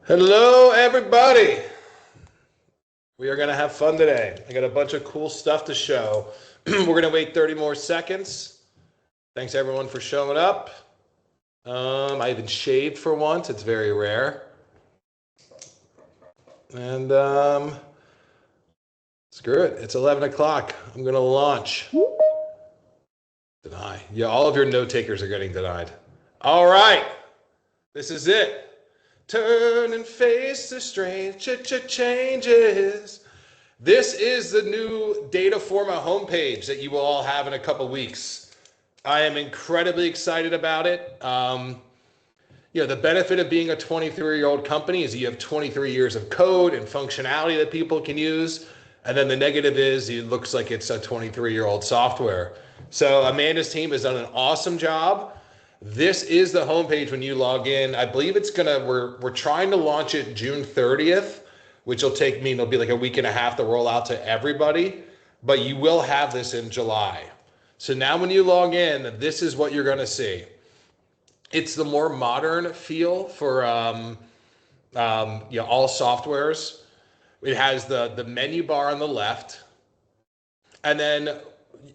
Hello, everybody. We are going to have fun today. I got a bunch of cool stuff to show. We're going to wait 30 more seconds. Thanks, everyone, for showing up. I even shaved for once. It's very rare. And screw it. It's 11 o'clock. I'm going to launch. Deny. Yeah, all of your note takers are getting denied. All right. This is it. Turn and face the strange changes. This is the new Dataforma homepage that you will all have in a couple weeks. I am incredibly excited about it. The benefit of being a 23-year-old company is you have 23 years of code and functionality that people can use. And then the negative is it looks like it's a 23-year-old software. So Amanda's team has done an awesome job. This is the homepage when you log in. I believe we're trying to launch it June 30th, which will take me, it'll be like a week and a half to roll out to everybody, but you will have this in July. So now when you log in, this is what you're going to see. It's the more modern feel for all softwares. It has the menu bar on the left. And then,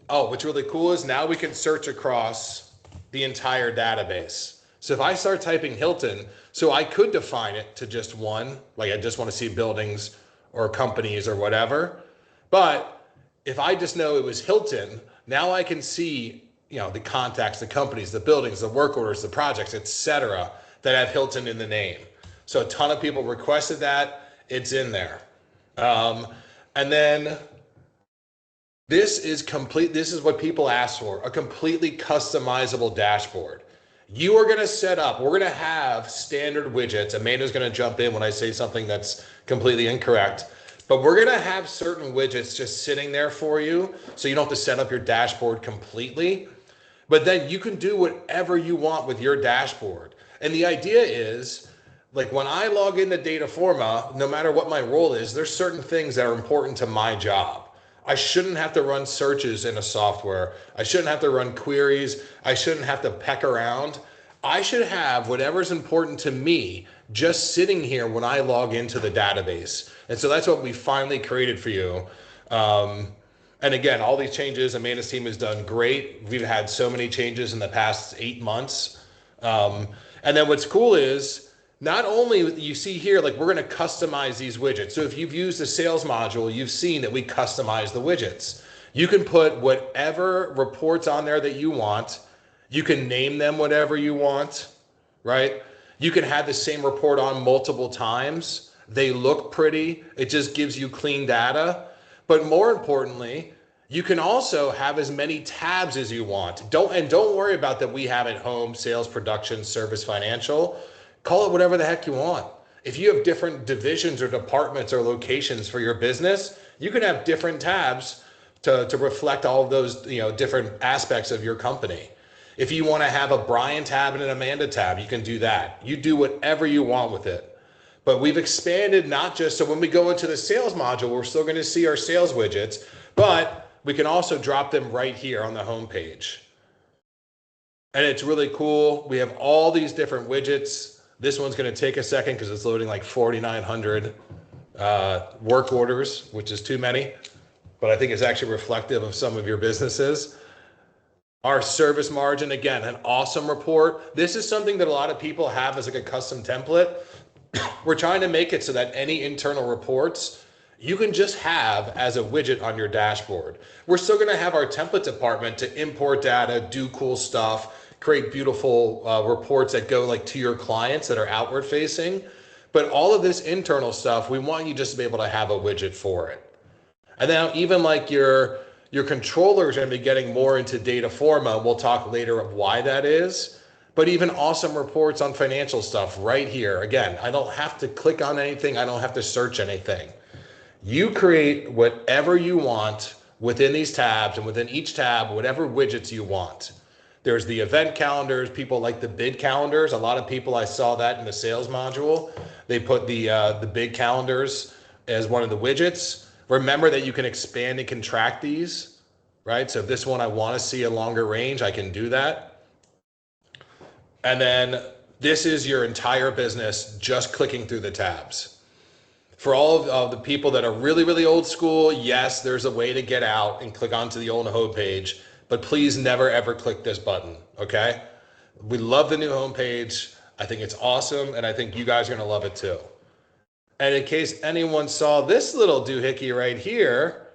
what's really cool is now we can search across the entire database. So if I start typing Hilton, so I could define it to just one, like I just want to see buildings or companies or whatever. But if I just know it was Hilton, now I can see, the contacts, the companies, the buildings, the work orders, the projects, etc., that have Hilton in the name. So a ton of people requested that. It's in there. And then this is complete. This is what people ask for, a completely customizable dashboard. You are going to set up, we're going to have standard widgets. Amanda's going to jump in when I say something that's completely incorrect. But we're going to have certain widgets just sitting there for you, so you don't have to set up your dashboard completely. But then you can do whatever you want with your dashboard. And the idea is, like when I log into Dataforma, no matter what my role is, there's certain things that are important to my job. I shouldn't have to run searches in a software. I shouldn't have to run queries. I shouldn't have to peck around. I should have whatever's important to me just sitting here when I log into the database. And so that's what we finally created for you. And again, all these changes, Amanda's team has done great. We've had so many changes in the past 8 months. And then what's cool is, not only you see here, like we're going to customize these widgets. So if you've used the sales module, you've seen that we customize the widgets. You can put whatever reports on there that you want. You can name them whatever you want, right? You can have the same report on multiple times. They look pretty. It just gives you clean data. But more importantly, you can also have as many tabs as you want. Don't worry about that we have at home, sales, production, service, financial. Call it whatever the heck you want. If you have different divisions or departments or locations for your business, you can have different tabs to reflect all of those different aspects of your company. If you want to have a Brian tab and an Amanda tab, you can do that. You do whatever you want with it. But we've expanded not just, so when we go into the sales module, we're still going to see our sales widgets, but we can also drop them right here on the home page. And it's really cool. We have all these different widgets. This one's going to take a second because it's loading like 4,900 work orders, which is too many, but I think it's actually reflective of some of your businesses. Our service margin, again, an awesome report. This is something that a lot of people have as like a custom template. We're trying to make it so that any internal reports you can just have as a widget on your dashboard. We're still going to have our template department to import data, do cool stuff, create beautiful reports that go like to your clients that are outward facing. But all of this internal stuff, we want you just to be able to have a widget for it. And now even like your controllers are going to be getting more into Dataforma. We'll talk later of why that is. But even awesome reports on financial stuff right here. Again, I don't have to click on anything. I don't have to search anything. You create whatever you want within these tabs, and within each tab, whatever widgets you want. There's the event calendars. People like the bid calendars. A lot of people, I saw that in the sales module. They put the bid calendars as one of the widgets. Remember that you can expand and contract these, right? So if this one I want to see a longer range, I can do that. And then This is your entire business just clicking through the tabs. For all of the people that are really, really old school, yes, there's a way to get out and click onto the old homepage, but please never ever click this button, okay? We love the new homepage. I think it's awesome, and I think you guys are gonna love it too. And in case anyone saw this little doohickey right here,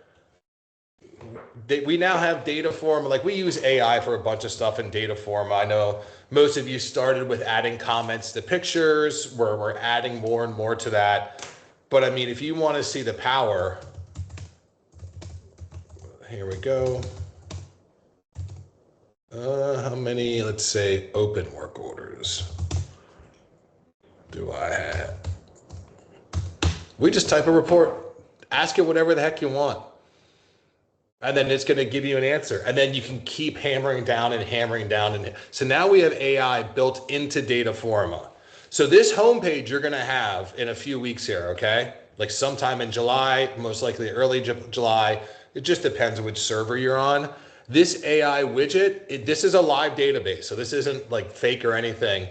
we now have Dataforma. Like, we use AI for a bunch of stuff in Dataforma. I know most of you started with adding comments to pictures, where we're adding more and more to that. But I mean, if you want to see the power, here we go. How many, let's say, open work orders do I have? We just type a report, ask it whatever the heck you want. And then it's going to give you an answer. And then you can keep hammering down and hammering down. And so now we have AI built into Dataforma. So this homepage you're going to have in a few weeks here, okay? Like sometime in July, most likely early July. It just depends which server you're on. This AI widget, this is a live database. So this isn't like fake or anything.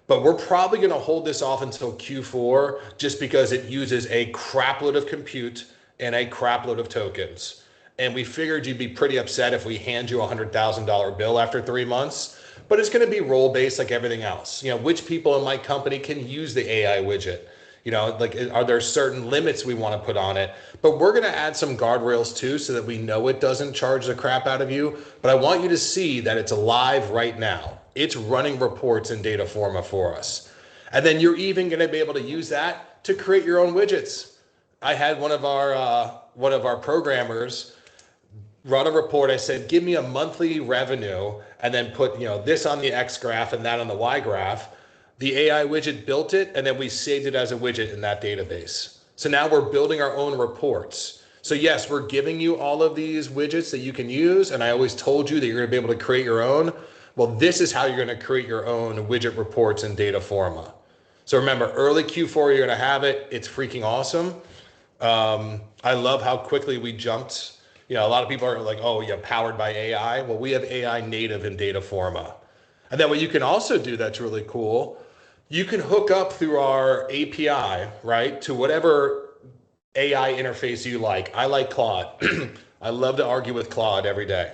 But we're probably going to hold this off until Q4 just because it uses a crapload of compute and a crapload of tokens. And we figured you'd be pretty upset if we hand you a $100,000 bill after 3 months, but it's going to be role-based like everything else. You know, which people in my company can use the AI widget? You know, like, are there certain limits we want to put on it? But we're going to add some guardrails too, so that we know it doesn't charge the crap out of you. But I want you to see that it's alive right now. It's running reports in Dataforma for us. And then you're even going to be able to use that to create your own widgets. I had one of our programmers run a report. I said, give me a monthly revenue and then put, you know, this on the X graph and that on the Y graph. The AI widget built it, and then we saved it as a widget in that database. So now we're building our own reports. So yes, we're giving you all of these widgets that you can use. And I always told you that you're going to be able to create your own. Well, this is how you're going to create your own widget reports in Dataforma. So remember, early Q4, you're going to have it. It's freaking awesome. I love how quickly we jumped. You know, a lot of people are like, oh, yeah, powered by AI. Well, we have AI native in Dataforma. And then what you can also do that's really cool, you can hook up through our API, right, to whatever AI interface you like. I like Claude. I love to argue with Claude every day.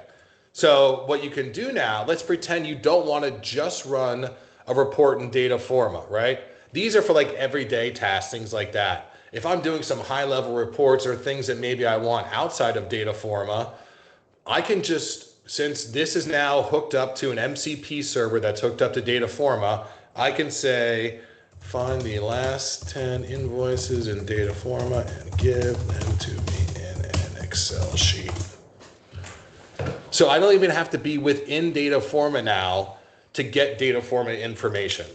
So what you can do now, let's pretend you don't want to just run a report in Dataforma, right? These are for like everyday tasks, things like that. If I'm doing some high level reports or things that maybe I want outside of Dataforma, I can just, since this is now hooked up to an MCP server that's hooked up to Dataforma, I can say, find the last 10 invoices in Dataforma and give them to me in an Excel sheet. So I don't even have to be within Dataforma now to get Dataforma information.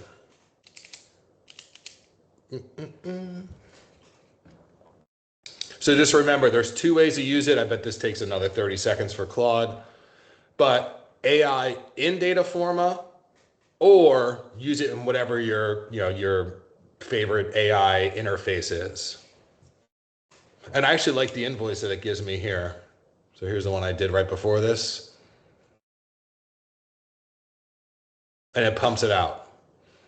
So just remember, there's two ways to use it. I bet this takes another 30 seconds for Claude. But AI in Dataforma, or use it in whatever your favorite AI interface is. And I actually like the invoice that it gives me here. So here's the one I did right before this. And it pumps it out.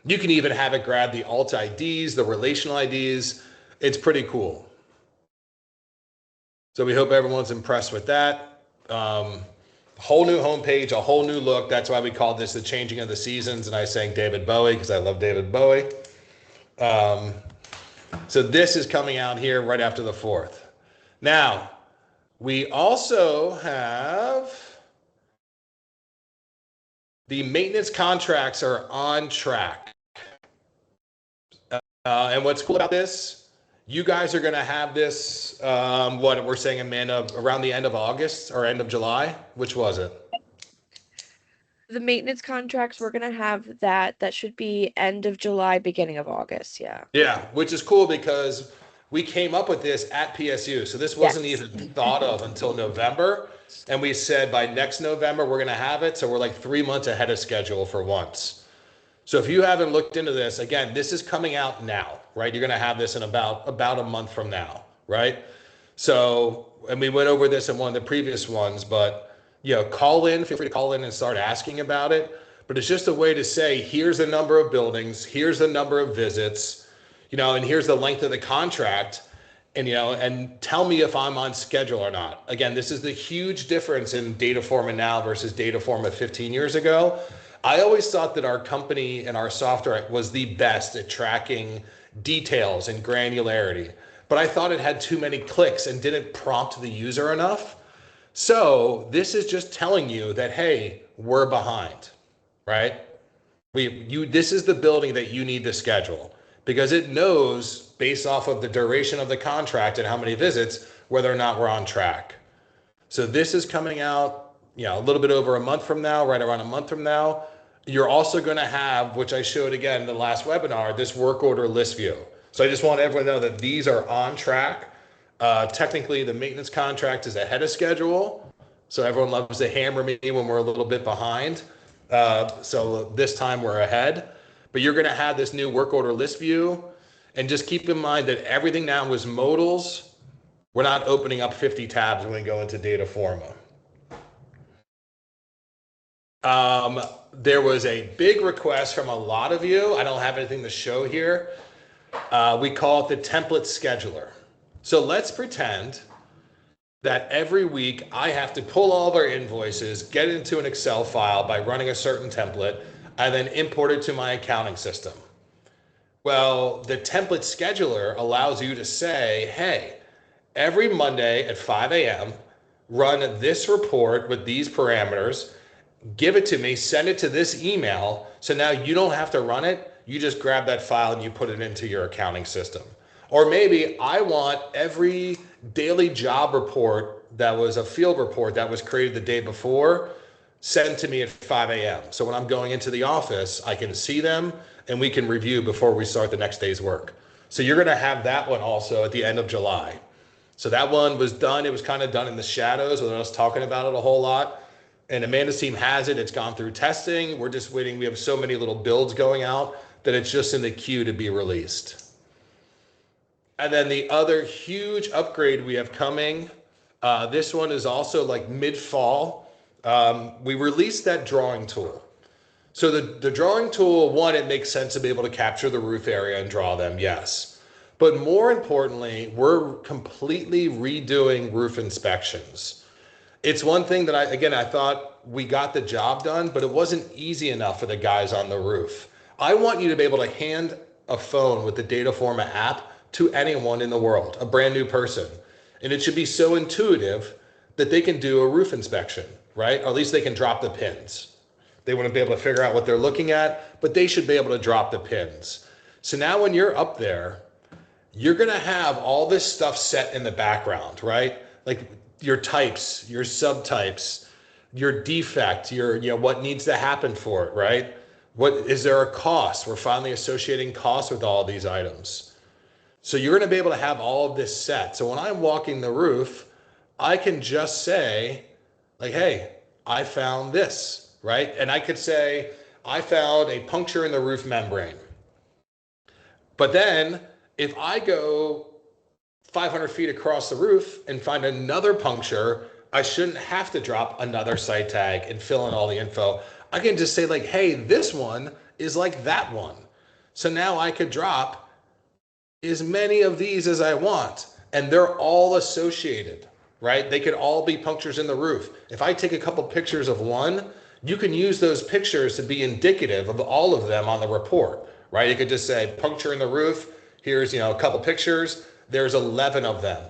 You can even have it grab the alt IDs, the relational IDs. It's pretty cool. So we hope everyone's impressed with that. Whole new homepage, a whole new look. That's why we called this the changing of the seasons. And I sang David Bowie because I love David Bowie. So this is coming out here right after the 4th. Now, we also have the maintenance contracts are on track. And what's cool about this, you guys are going to have this, what we're saying, Amanda, around the end of August or end of July. Which was it? The maintenance contracts, we're going to have that should be end of July, beginning of August. Yeah. Yeah, which is cool because we came up with this at PSU. So this wasn't even thought of until November. And we said by next November, we're going to have it. So we're like 3 months ahead of schedule for once. So if you haven't looked into this, again, this is coming out now, right? You're going to have this in about a month from now, right? So, and we went over this in one of the previous ones, but, you know, call in, feel free to call in and start asking about it. but it's just a way to say, here's the number of buildings, here's the number of visits, and here's the length of the contract, and tell me if I'm on schedule or not. Again, this is the huge difference in Dataforma now versus Dataforma 15 years ago. I always thought that our company and our software was the best at tracking details and granularity, but I thought it had too many clicks and didn't prompt the user enough. So this is just telling you that, hey, we're behind, right? This is the building that you need to schedule, because it knows based off of the duration of the contract and how many visits, whether or not we're on track. So this is coming out, a little bit over a month from now, right around a month from now. You're also going to have, which I showed again in the last webinar, this work order list view. So I just want everyone to know that these are on track. Technically, the maintenance contract is ahead of schedule. So everyone loves to hammer me when we're a little bit behind. So this time we're ahead. But you're going to have this new work order list view. And just keep in mind that everything now is modals. We're not opening up 50 tabs when we go into Dataforma. There was a big request from a lot of you. I don't have anything to show here. We call it the template scheduler. So let's pretend that every week I have to pull all of our invoices, get it into an Excel file by running a certain template, and then import it to my accounting system. Well, the template scheduler allows you to say, hey, every Monday at 5 a.m., run this report with these parameters, give it to me, send it to this email. So now you don't have to run it. You just grab that file and you put it into your accounting system. Or maybe I want every daily job report that was a field report that was created the day before sent to me at 5 a.m. So when I'm going into the office, I can see them and we can review before we start the next day's work. So you're going to have that one also at the end of July. So that one was done. It was kind of done in the shadows without us talking about it a whole lot. And Amanda's team has it. It's gone through testing. We're just waiting. We have so many little builds going out that it's just in the queue to be released. And then the other huge upgrade we have coming, this one is also like mid-fall. We released that drawing tool. So the drawing tool, one, it makes sense to be able to capture the roof area and draw them, yes. But more importantly, we're completely redoing roof inspections. It's one thing that I thought we got the job done, but it wasn't easy enough for the guys on the roof. I want you to be able to hand a phone with the Dataforma app to anyone in the world, a brand new person. And it should be so intuitive that they can do a roof inspection, right? Or at least they can drop the pins. They want to be able to figure out what they're looking at, but they should be able to drop the pins. So now when you're up there, you're going to have all this stuff set in the background, right? Like your types, your subtypes, your defect, your, what needs to happen for it, right? What is there a cost? We're finally associating costs with all of these items. So you're going to be able to have all of this set. So when I'm walking the roof, I can just say like, hey, I found this, right? And I could say, I found a puncture in the roof membrane. But then if I go 500 feet across the roof and find another puncture, I shouldn't have to drop another site tag and fill in all the info. I can just say like, hey, this one is like that one. So now I could drop as many of these as I want, and they're all associated, right? They could all be punctures in the roof. If I take a couple pictures of one, you can use those pictures to be indicative of all of them on the report, right? You could just say puncture in the roof. Here's, a couple pictures. There's 11 of them.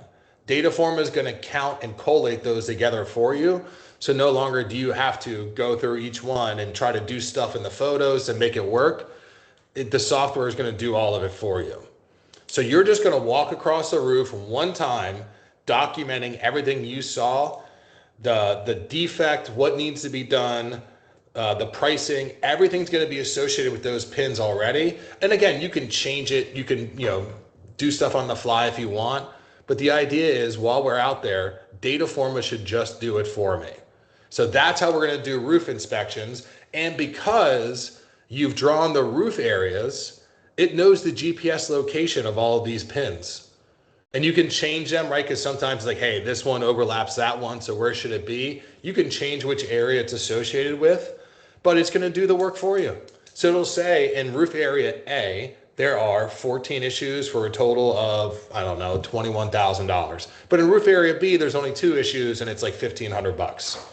Dataforma is going to count and collate those together for you. So no longer do you have to go through each one and try to do stuff in the photos to make it work. The software is going to do all of it for you. So you're just going to walk across the roof one time, documenting everything you saw, the defect, what needs to be done, the pricing, everything's going to be associated with those pins already. And again, you can change it. You can, do stuff on the fly if you want. But the idea is while we're out there, Dataforma should just do it for me. So that's how we're going to do roof inspections. And because you've drawn the roof areas, it knows the GPS location of all of these pins. And you can change them, right? Because sometimes like, hey, this one overlaps that one, so where should it be? You can change which area it's associated with. but it's going to do the work for you. So it'll say in roof area A, there are 14 issues for a total of, I don't know, $21,000. But in roof area B, there's only 2 issues and it's like $1,500.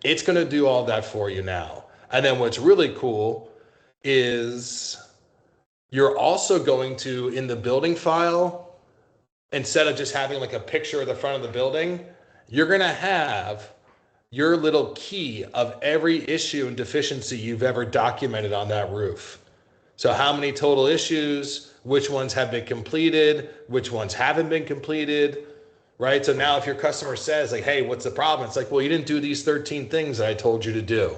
It's going to do all that for you now. And then what's really cool is you're also going to, in the building file, instead of just having like a picture of the front of the building, you're going to have your little key of every issue and deficiency you've ever documented on that roof. So how many total issues, which ones have been completed, which ones haven't been completed, right? So now if your customer says like, hey, what's the problem? It's like, well, you didn't do these 13 things that I told you to do.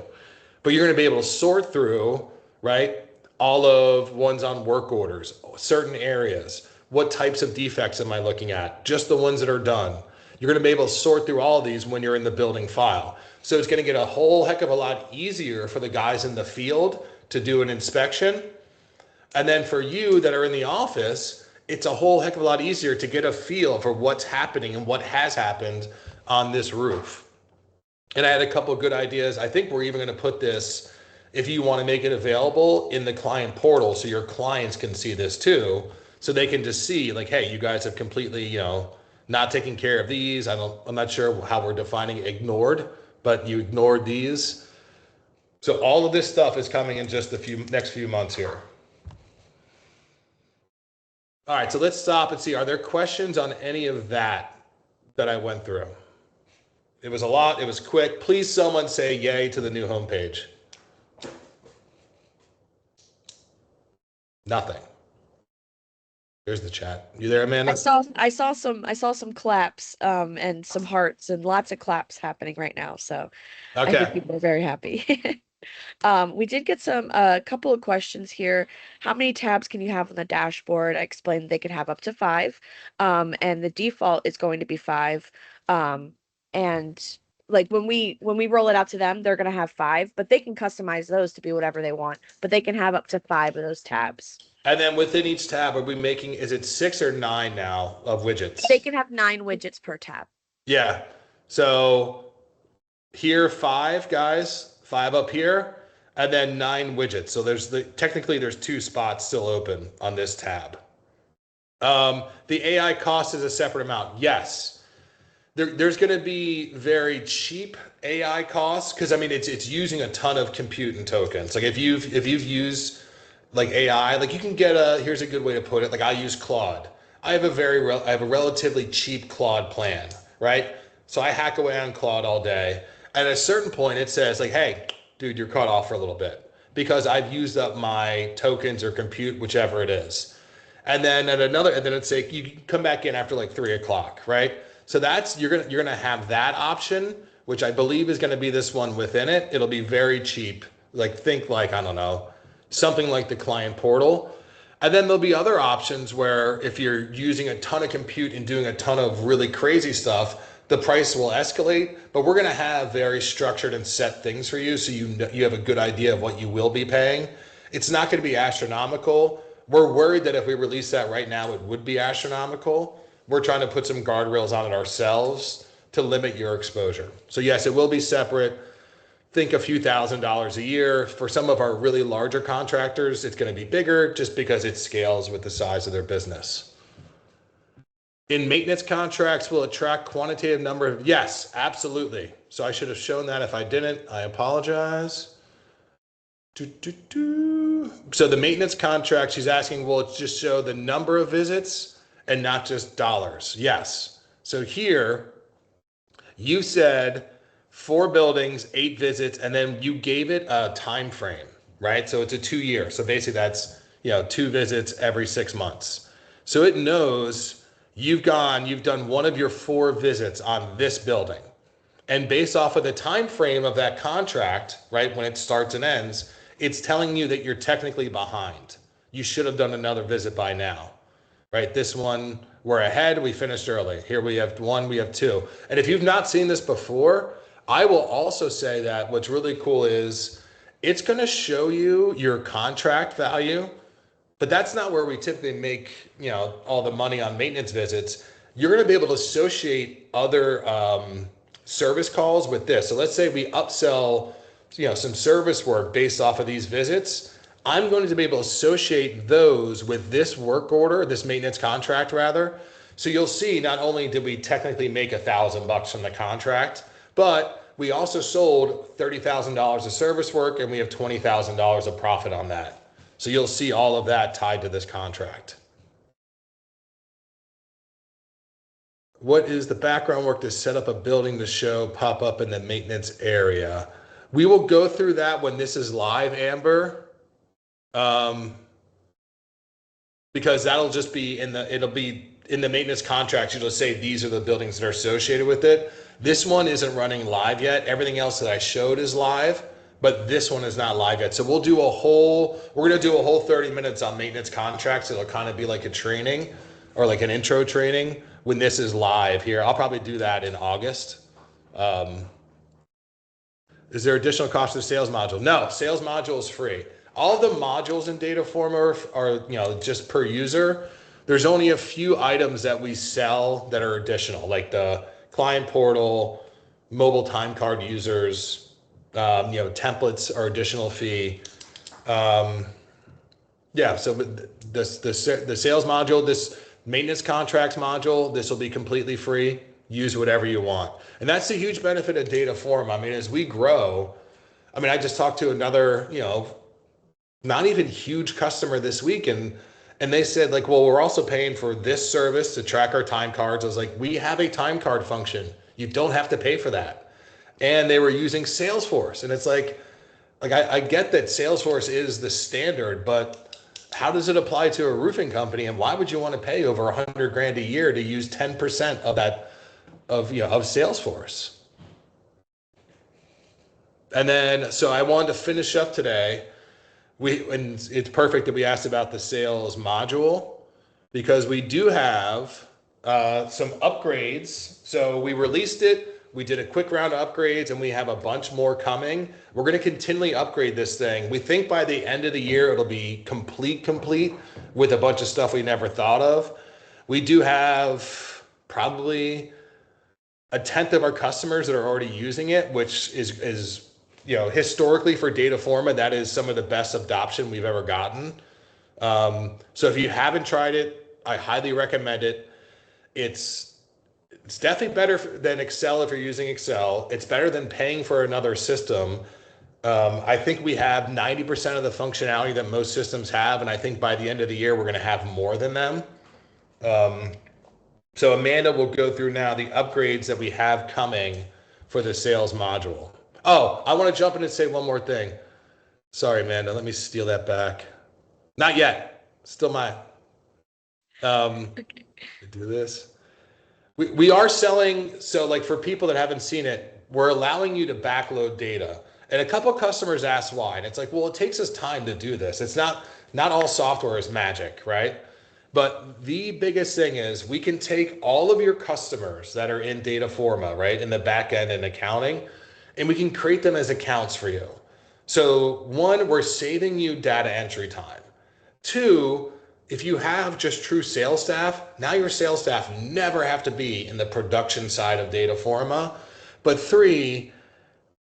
But you're going to be able to sort through, right, all of ones on work orders, certain areas. What types of defects am I looking at? Just the ones that are done. You're going to be able to sort through all of these when you're in the building file. So it's going to get a whole heck of a lot easier for the guys in the field to do an inspection. And then for you that are in the office, it's a whole heck of a lot easier to get a feel for what's happening and what has happened on this roof. And I had a couple of good ideas. I think we're even going to put this, if you want to make it available, in the client portal so your clients can see this too. So they can just see like, hey, you guys have completely, not taking care of these. I'm not sure how we're defining ignored, but you ignored these. So all of this stuff is coming in just the next few months here. All right, so let's stop and see, are there questions on any of that I went through? It was a lot, it was quick. Please someone say yay to the new homepage. Nothing. There's the chat. You there, Amanda? I saw some claps and some hearts and lots of claps happening right now. So I think people are very happy. We did get a couple of questions here. How many tabs can you have on the dashboard? I explained they could have up to 5. And the default is going to be 5. And like when we roll it out to them, they're going to have 5, but they can customize those to be whatever they want, but they can have up to 5 of those tabs. And then within each tab, are we making, is it 6 or 9 now of widgets? They can have 9 widgets per tab. Yeah. So here, 5 guys, 5 up here, and then 9 widgets. So technically there's 2 spots still open on this tab. The AI cost is a separate amount. Yes. There's going to be very cheap AI costs because I mean it's using a ton of compute and tokens. Like if you've used like AI, like you can get here's a good way to put it. Like I use Claude. I have a relatively cheap Claude plan, right? So I hack away on Claude all day. At a certain point, it says like, hey, dude, you're cut off for a little bit because I've used up my tokens or compute, whichever it is. And then it's like you can come back in after like 3 o'clock, right? So you're gonna have that option, which I believe is gonna be this one within it. It'll be very cheap. Like think like, I don't know, something like the client portal. And then there'll be other options where if you're using a ton of compute and doing a ton of really crazy stuff, the price will escalate, but we're gonna have very structured and set things for you so you have a good idea of what you will be paying. It's not gonna be astronomical. We're worried that if we release that right now, it would be astronomical. We're trying to put some guardrails on it ourselves to limit your exposure. So yes, it will be separate. Think a few $1,000s a year. For some of our really larger contractors, it's going to be bigger just because it scales with the size of their business. In maintenance contracts, will it track quantitative number of? Yes, absolutely. So I should have shown that. If I didn't, I apologize. So the maintenance contract, she's asking, will it just show the number of visits and not just dollars? Yes. So here, you said 4 buildings, 8 visits, and then you gave it a time frame, right? So it's a 2-year. So basically that's 2 visits every 6 months. So it knows you've done one of your 4 visits on this building. And based off of the time frame of that contract, right, when it starts and ends, it's telling you that you're technically behind. You should have done another visit by now, right? This one, we're ahead, we finished early. Here we have 1, we have 2. And if you've not seen this before, I will also say that what's really cool is it's going to show you your contract value, but that's not where we typically make, all the money on maintenance visits. You're going to be able to associate other service calls with this. So let's say we upsell some service work based off of these visits, I'm going to be able to associate those with this work order, this maintenance contract rather. So you'll see not only did we technically make $1,000 from the contract, but we also sold $30,000 of service work and we have $20,000 of profit on that. So you'll see all of that tied to this contract. What is the background work to set up a building to show pop up in the maintenance area? We will go through that when this is live, Amber. Because that'll just be it'll be in the maintenance contract. You'll say these are the buildings that are associated with it. This one isn't running live yet. Everything else that I showed is live, but this one is not live yet. So we're going to do a whole 30 minutes on maintenance contracts. It'll kind of be like a training or like an intro training when this is live here. I'll probably do that in August. Is there additional cost to the sales module? No, sales module is free. All the modules in Dataforma are just per user. There's only a few items that we sell that are additional, like the client portal, mobile time card users, templates are additional fee. So the sales module, this maintenance contracts module, this will be completely free. Use whatever you want. And that's the huge benefit of Dataforma. I mean, as we grow, I just talked to another, not even huge customer this week, and they said like, well, we're also paying for this service to track our time cards. I was like, we have a time card function. You don't have to pay for that. And they were using Salesforce, and it's like I get that Salesforce is the standard, but how does it apply to a roofing company? And why would you want to pay over $100,000 a year to use 10% of that of Salesforce? And then, so I wanted to finish up today. And it's perfect that we asked about the sales module, because we do have some upgrades. So we released it, we did a quick round of upgrades, and we have a bunch more coming. We're going to continually upgrade this thing. We think by the end of the year, it'll be complete with a bunch of stuff we never thought of. We do have probably a tenth of our customers that are already using it, which is historically for Dataforma, that is some of the best adoption we've ever gotten. So if you haven't tried it, I highly recommend it. It's definitely better than Excel if you're using Excel. It's better than paying for another system. I think we have 90% of the functionality that most systems have, and I think by the end of the year, we're going to have more than them. So Amanda will go through now the upgrades that we have coming for the sales module. Oh, I want to jump in and say one more thing. Sorry, Amanda, let me steal that back. Not yet, still mine. Do this. We are selling, so like for people that haven't seen it, we're allowing you to backload data. And a couple of customers asked why, and it's like, well, it takes us time to do this. It's not all software is magic, right? But the biggest thing is we can take all of your customers that are in Dataforma, right, in the back end and accounting, and we can create them as accounts for you. So one, we're saving you data entry time. Two, if you have just true sales staff, now your sales staff never have to be in the production side of Dataforma. But three,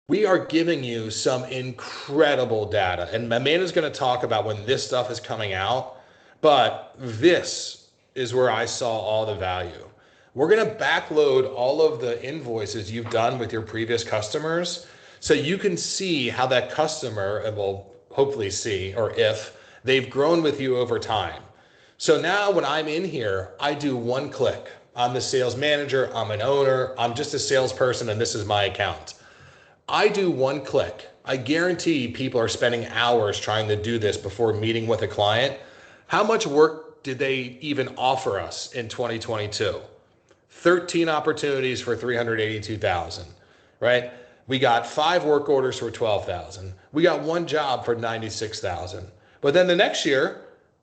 we are giving you some incredible data. And Amanda's going to talk about when this stuff is coming out. But this is where I saw all the value. We're going to backload all of the invoices you've done with your previous customers, so you can see how that customer, and will hopefully see, or if they've grown with you over time. So now when I'm in here, I do one click. I'm the sales manager, I'm an owner, I'm just a salesperson, and this is my account. I do one click. I guarantee people are spending hours trying to do this before meeting with a client. How much work did they even offer us in 2022? 13 opportunities for 382,000, right? We got 5 work orders for 12,000. We got 1 job for 96,000. But then the next year,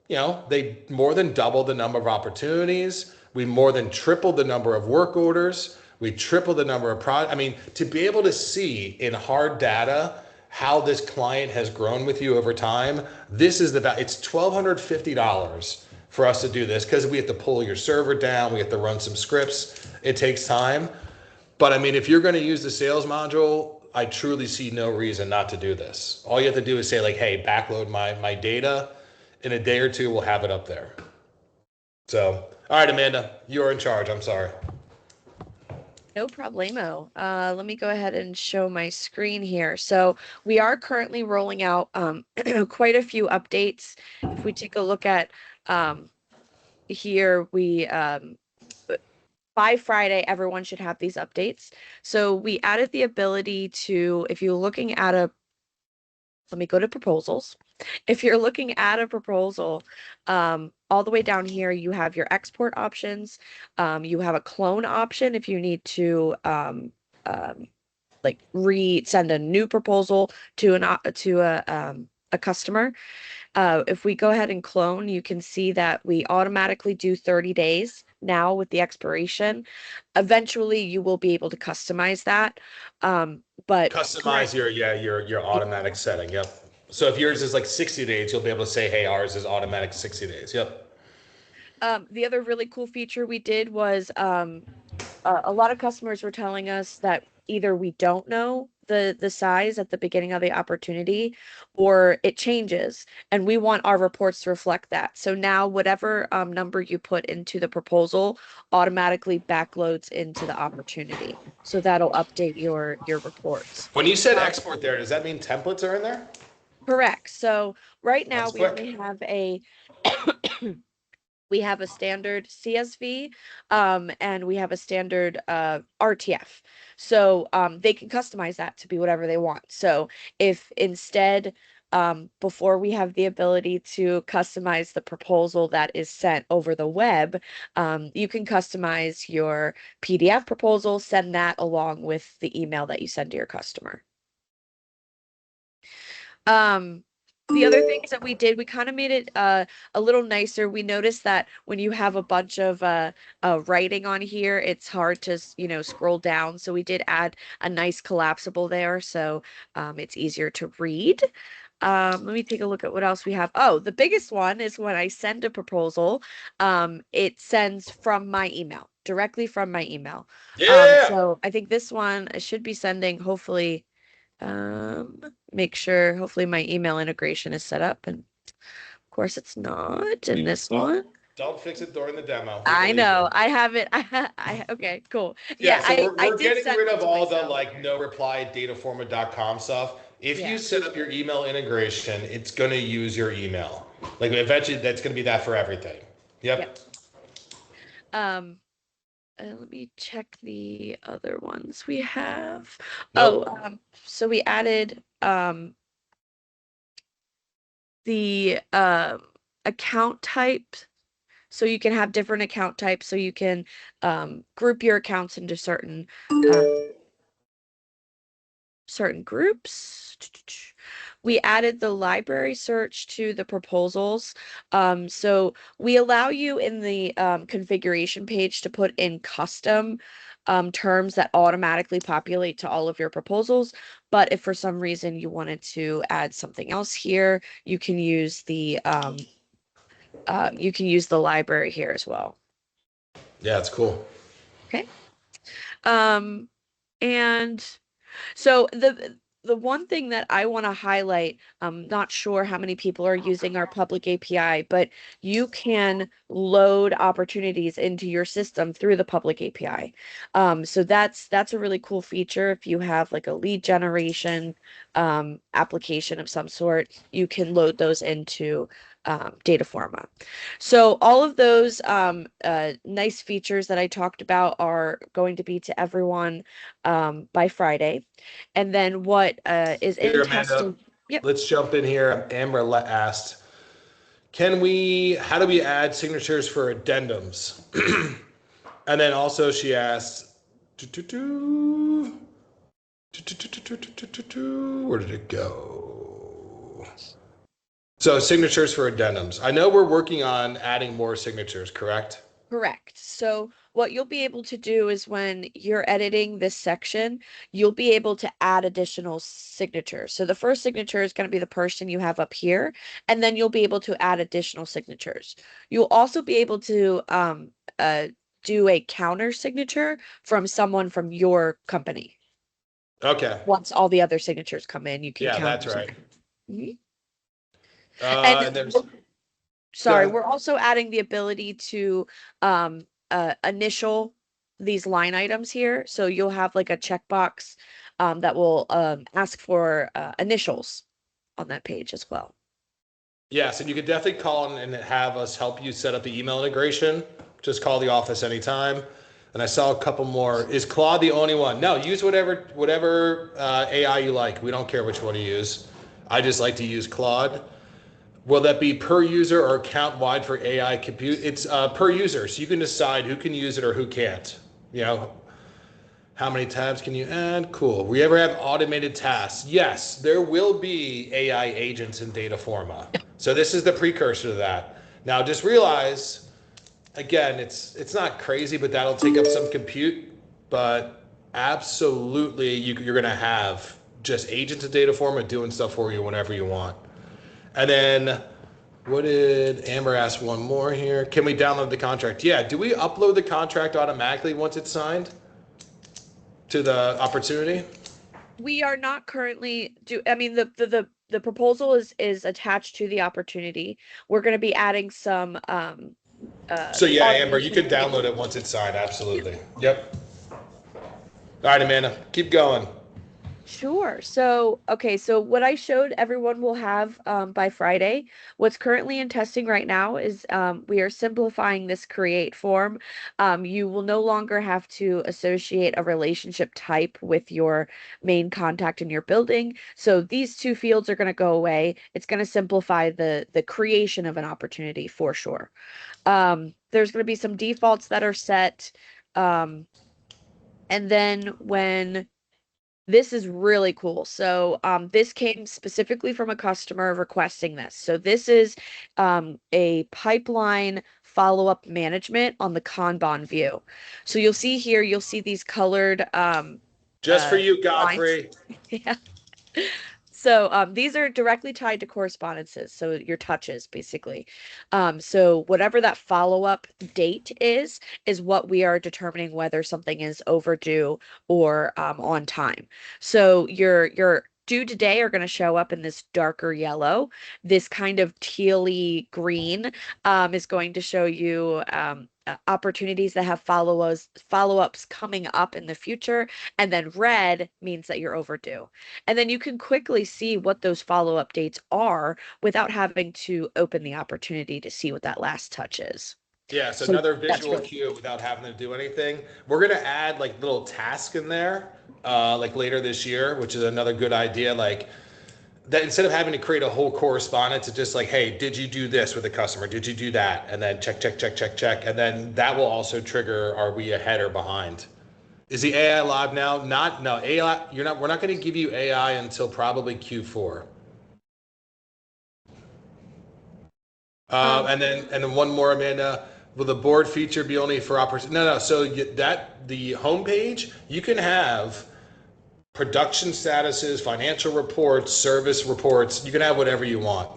they more than doubled the number of opportunities. We more than tripled the number of work orders. We tripled the number of to be able to see in hard data how this client has grown with you over time, it's $1,250 for us to do this, because we have to pull your server down, we have to run some scripts, it takes time. But if you're going to use the sales module, I truly see no reason not to do this. All you have to do is say like, hey, backload my data. In a day or two, we'll have it up there. So, all right, Amanda, you're in charge. I'm sorry. No problemo. Let me go ahead and show my screen here. So we are currently rolling out quite a few updates. If we take a look at here, we by Friday, everyone should have these updates. So we added the ability to, if you're looking at a, let me go to proposals. If you're looking at a proposal, all the way down here, you have your export options. You have a clone option if you need to like send a new proposal to a customer. If we go ahead and clone, you can see that we automatically do 30 days now with the expiration. Eventually, you will be able to customize that. But Customize your automatic setting. Yep. So if yours is like 60 days, you'll be able to say, hey, ours is automatic 60 days. Yep. The other really cool feature we did was a lot of customers were telling us that either we don't know the size at the beginning of the opportunity or it changes, and we want our reports to reflect that. So now whatever number you put into the proposal automatically backloads into the opportunity. So that'll update your reports. When you said Um, export there, does that mean templates are in there? Correct. So right now That's we only quick. have a we have a standard CSV, and we have a standard RTF. So they can customize that to be whatever they want. So if instead, before we have the ability to customize the proposal that is sent over the web, you can customize your PDF proposal, send that along with the email that you send to your customer. Um, the other things that we did, we kind of made it a little nicer. We noticed that when you have a bunch of writing on here, it's hard to, scroll down. So we did add a nice collapsible there, so it's easier to read. Let me take a look at what else we have. Oh, the biggest one is when I send a proposal, it sends from my email, directly from my email. Yeah. So I think this one I should be sending, hopefully. Um, Make sure hopefully my email integration is set up, and of course it's not in this Don't one. don't fix it during the demo. We I believe know. you. I have it. Okay, cool. Yeah, Yeah, so I we're did getting send rid it of to all the myself. like no reply at dataforma.com stuff. If you Yeah. set up your email integration, it's going to use your email. Like eventually that's going to be that for everything. Yep. Yep. Um, Let me check the other ones we have. Oh, Nope. so we added the account type. So you can have different account types. So you can group your accounts into uh, certain groups. We added the library search to the proposals. So we allow you in the configuration page to put in custom terms that automatically populate to all of your proposals. But if for some reason you wanted to add something else here, you can use the library here as well. Yeah, it's cool. Okay. Um, and So the one thing that I want to highlight, I'm not sure how many people are using our public API, but you can load opportunities into your system through the public API. So that's a really cool feature. If you have like a lead generation application of some sort, you can load those into Dataforma. So all of those nice features that I talked about are going to be to everyone by Friday. And then what is in Here, Amanda, testing? Yep. let's jump in here. Amber asked, how do we add signatures for addendums? And then also she asked, where did it go? So signatures for addendums. I know we're working on adding more signatures, correct? Correct. So what you'll be able to do is when you're editing this section, you'll be able to add additional signatures. So the first signature is going to be the person you have up here, and then you'll be able to add additional signatures. You'll also be able to do a counter signature from someone from your company. Okay. Once all the other signatures come in, you can Yeah, count that's them. right. Mhm. And And there's, go sorry, ahead. we're also adding the ability to initial these line items here. So you'll have like a checkbox that will ask for initials on that page as well. Yes, and you could definitely call and have us help you set up the email integration. Just call the office anytime. And I saw a couple more. Is Claude the only one? No, use whatever AI you like. We don't care which one you use. I just like to use Claude. Will that be per user or account wide for AI compute? It's per user, so you can decide who can use it or who can't. You know, how many tabs can you add? Cool. We ever have automated tasks? Yes, there will be AI agents in Dataforma. So this is the precursor to that. Now just realize, again, it's not crazy, but that'll take up some compute. But absolutely, you're going to have just agents in Dataforma doing stuff for you whenever you want. And then what did Amber ask one more here? Can we download the contract? Yeah. Do we upload the contract automatically once it's signed to the opportunity? We are not currently I mean the proposal is attached to the opportunity. We're going to be adding some So yeah, Amber, you automation can to download it once it's signed. Absolutely. Yep. All right, Amanda, keep going. Sure. So, okay, so what I showed everyone will have by Friday. What's currently in testing right now is we are simplifying this create form. You will no longer have to associate a relationship type with your main contact in your building. So these two fields are going to go away. It's going to simplify the creation of an opportunity for sure. There's going to be some defaults that are set. Um, and then when this is really cool. So this came specifically from a customer requesting this. So this is a pipeline follow-up management on the Kanban view. So you'll see here, you'll see these colored Just for you, lines. Godfrey. Yeah. So these are directly tied to correspondences. So your touches, basically. So whatever that follow-up date is what we are determining whether something is overdue or on time. So your due today are going to show up in this darker yellow. This kind of tealy green is going to show you opportunities that have follow-ups coming up in the future. And then red means that you're overdue. And then you can quickly see what those follow-up dates are without having to open the opportunity to see what that last touch is. Yeah, so So another that's visual really cue without having to do anything. We're gonna add like little tasks in there, like later this year, which is another good idea. Like that instead of having to create a whole correspondence, it's just like, hey, did you do this with the customer? Did you do that? And then check, check, check, check, check. And then that will also trigger, are we ahead or behind? Is the AI live now? Not, no, AI, we're not gonna give you AI until probably Q4. um And then one more, Amanda. Will the board feature be only for operators? No, no. So that the homepage, you can have production statuses, financial reports, service reports. You can have whatever you want.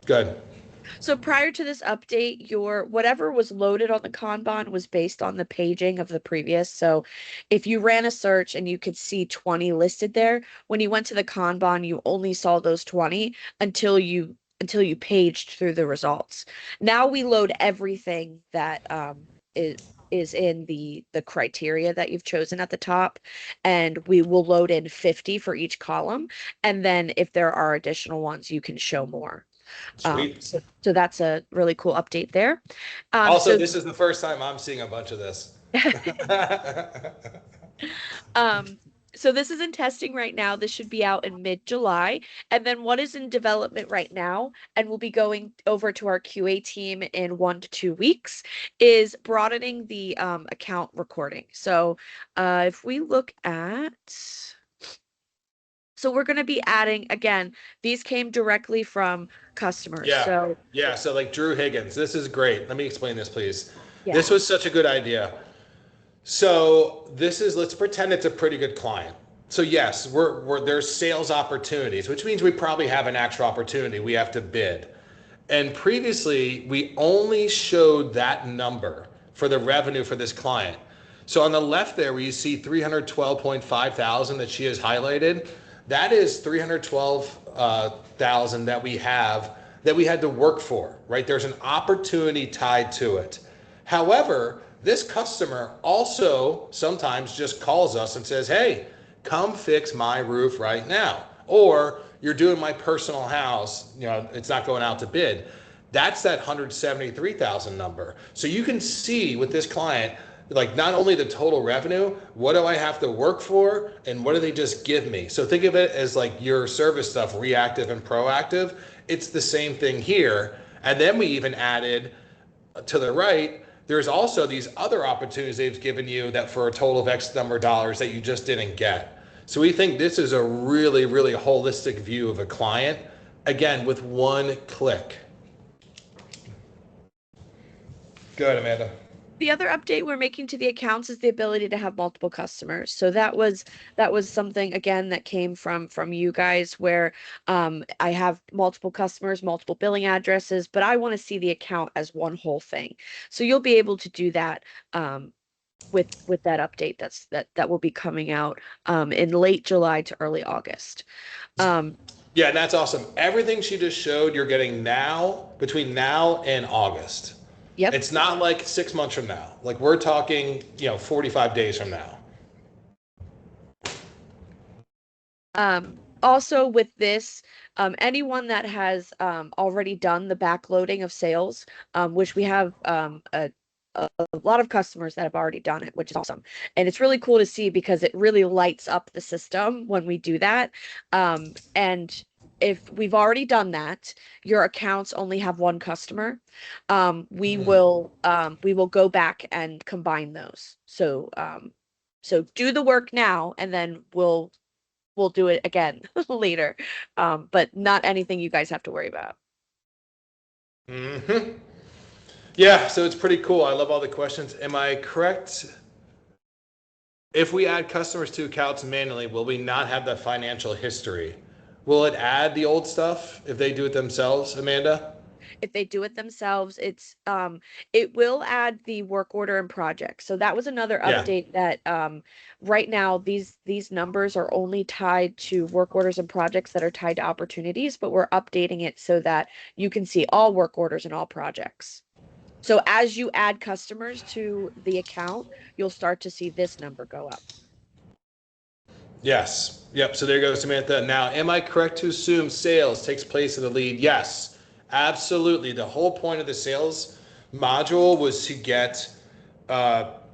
Good. so prior to this update, your whatever was loaded on the Kanban was based on the paging of the previous. So if you ran a search and you could see 20 listed there, when you went to the Kanban, you only saw those 20 until you paged through the results. Now we load everything that is in the criteria that you've chosen at the top, and we will load in 50 for each column. And then if there are additional ones, you can show more. Sweet. So that's a really cool update there. Also, So this is the first time I'm seeing a bunch of this. um, so this is in testing right now. This should be out in mid-July. And then what is in development right now, and we'll be going over to our QA team in 1 to 2 weeks, is broadening the account recording. So if we look at so we're going to be adding, again, these came directly from customers. Yeah. So Yeah. So like Drew Higgins, this is great. Let me explain this, please. This yeah. was such a good idea. So this is, let's pretend it's a pretty good client. So yes, there's sales opportunities, which means we probably have an actual opportunity. We have to bid. And previously, we only showed that number for the revenue for this client. So on the left there, where you see 312.5 thousand that she has highlighted, that is 312,000 that we have that we had to work for, right? There's an opportunity tied to it. However, this customer also sometimes just calls us and says, hey, come fix my roof right now. Or you're doing my personal house, it's not going out to bid. That's that 173,000 number. So you can see with this client, like not only the total revenue, what do I have to work for and what do they just give me? So think of it as like your service stuff, reactive and proactive. It's the same thing here. And then we even added to the right, there's also these other opportunities they've given you that for a total of X number of dollars that you just didn't get. So we think this is a really, really holistic view of a client, again, with one click. Go ahead, Amanda. The other update we're making to the accounts is the ability to have multiple customers. So that was something again that came from you guys where I have multiple customers, multiple billing addresses, but I want to see the account as one whole thing. So you'll be able to do that with that update that will be coming out in late July to early August. Yeah, and that's awesome. Everything she just showed, you're getting now, between now and August. Yep. It's not like 6 months from now. Like we're talking, 45 days from now. Also with this, anyone that has already done the backloading of sales, which we have a lot of customers that have already done it, which is awesome. And it's really cool to see because it really lights up the system when we do that. And if we've already done that, your accounts only have one customer. We will go back and combine those. So do the work now, and then we'll do it again later. But not anything you guys have to worry about. Mm-hmm. Yeah, so it's pretty cool. I love all the questions. Am I correct? If we add customers to accounts manually, will we not have the financial history? Will it add the old stuff if they do it themselves, Amanda? If they do it themselves, it will add the work order and project. So that was another Yeah. update that right now these numbers are only tied to work orders and projects that are tied to opportunities, but we're updating it so that you can see all work orders and all projects. So as you add customers to the account, you'll start to see this number go up. Yes. Yep. So there goes Samantha. Now, am I correct to assume sales takes place in the lead? Yes, absolutely. The whole point of the sales module was to get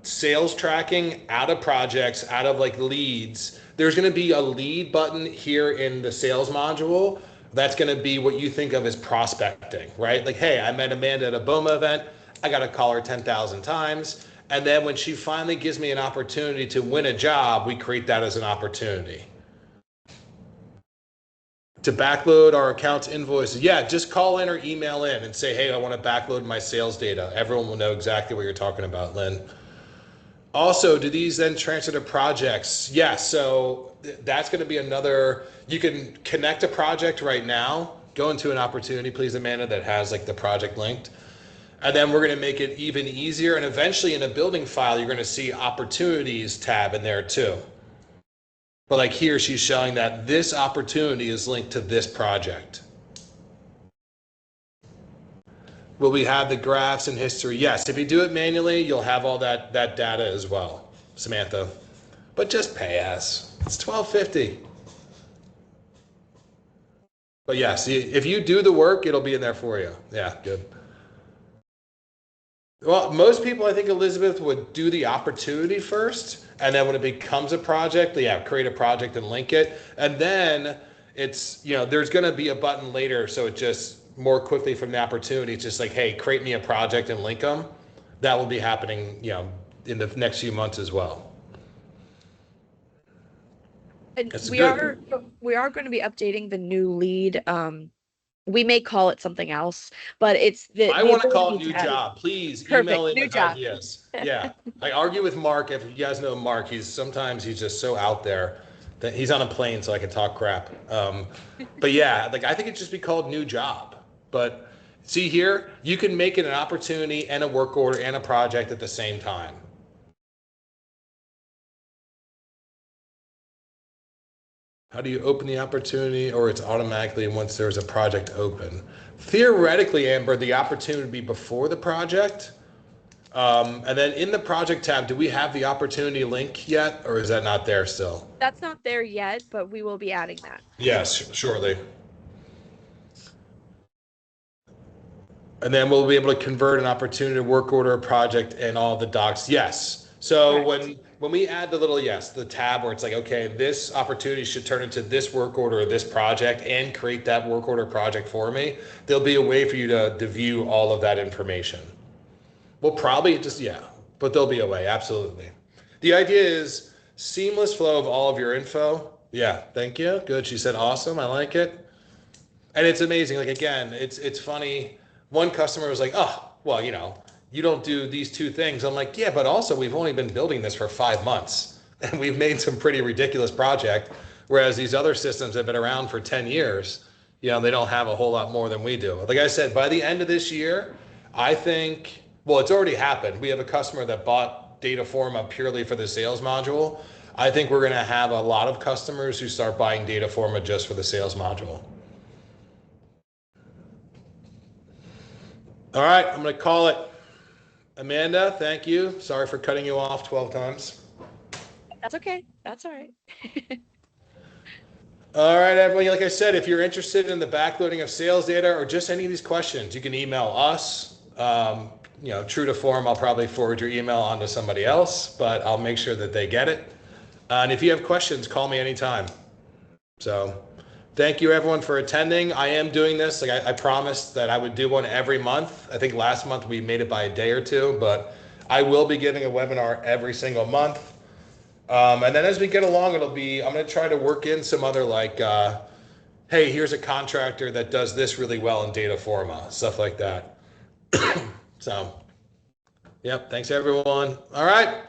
sales tracking out of projects, out of like leads. There's going to be a lead button here in the sales module. That's going to be what you think of as prospecting, right? Like, hey, I met Amanda at a BOMA event. I got to call her 10,000 times. And then when she finally gives me an opportunity to win a job, we create that as an opportunity. To backload our accounts invoices, yeah, just call in or email in and say, hey, I want to backload my sales data. Everyone will know exactly what you're talking about, Lynn. Also, do these then transfer to projects? Yeah, so that's going to be another, you can connect a project right now, go into an opportunity, please, Amanda, that has like the project linked. And then we're going to make it even easier. And eventually in a building file, you're going to see opportunities tab in there too. But like here, she's showing that this opportunity is linked to this project. Will we have the graphs and history? Yes. If you do it manually, you'll have all that data as well, Samantha. But just pay us. It's $12.50. But yeah, see, if you do the work, it'll be in there for you. Yeah, good. Well, most people, I think, Elizabeth, would do the opportunity first. And then when it becomes a project, yeah, create a project and link it. And then it's, there's going to be a button later. So it just more quickly from the opportunity, it's just like, hey, create me a project and link them. That will be happening, in the next few months as well. And we are going to be updating the new lead. We may call it something else, but it's I want to call it new job. Please email in with ideas. Yeah. I argue with Mark. If you guys know Mark, sometimes he's just so out there that he's on a plane so I can talk crap. But yeah, like I think it should just be called new job. But see here, you can make it an opportunity and a work order and a project at the same time. How do you open the opportunity, or it's automatically once there's a project open? Theoretically, Amber, the opportunity would be before the project. And then in the project tab, do we have the opportunity link yet, or is that not there still? That's not there yet, but we will be adding that. Yes, shortly. And then we'll be able to convert an opportunity, work order, a project, and all the docs. Yes. So when we add the little the tab where it's like, okay, this opportunity should turn into this work order or this project and create that work order project for me, there'll be a way for you to view all of that information. We'll probably but there'll be a way, absolutely. The idea is seamless flow of all of your info. Yeah, thank you. Good. She said awesome. I like it. And it's amazing. Like, again, it's funny. One customer was like, oh, well, you don't do these two things. I'm like, yeah, but also we've only been building this for 5 months and we've made some pretty ridiculous project. Whereas these other systems have been around for 10 years, they don't have a whole lot more than we do. Like I said, by the end of this year, I think, well, it's already happened. We have a customer that bought Dataforma purely for the sales module. I think we're going to have a lot of customers who start buying Dataforma just for the sales module. All right, I'm going to call it. Amanda, thank you. Sorry for cutting you off 12 times. That's okay. That's all right. All right, everybody. Like I said, if you're interested in the backloading of sales data or just any of these questions, you can email us. True to form, I'll probably forward your email on to somebody else, but I'll make sure that they get it. And if you have questions, call me anytime. So thank you, everyone, for attending. I am doing this. Like I promised that I would do one every month. I think last month we made it by a day or two, but I will be giving a webinar every single month. And then as we get along, I'm going to try to work in some other hey, here's a contractor that does this really well in Dataforma, stuff like that. So, yep. Thanks, everyone. All right.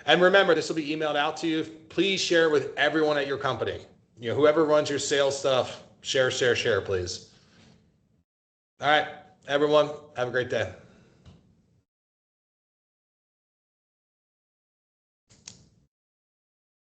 And remember, this will be emailed out to you. Please share it with everyone at your company. Whoever runs your sales stuff, share, please. All right, everyone, have a great day.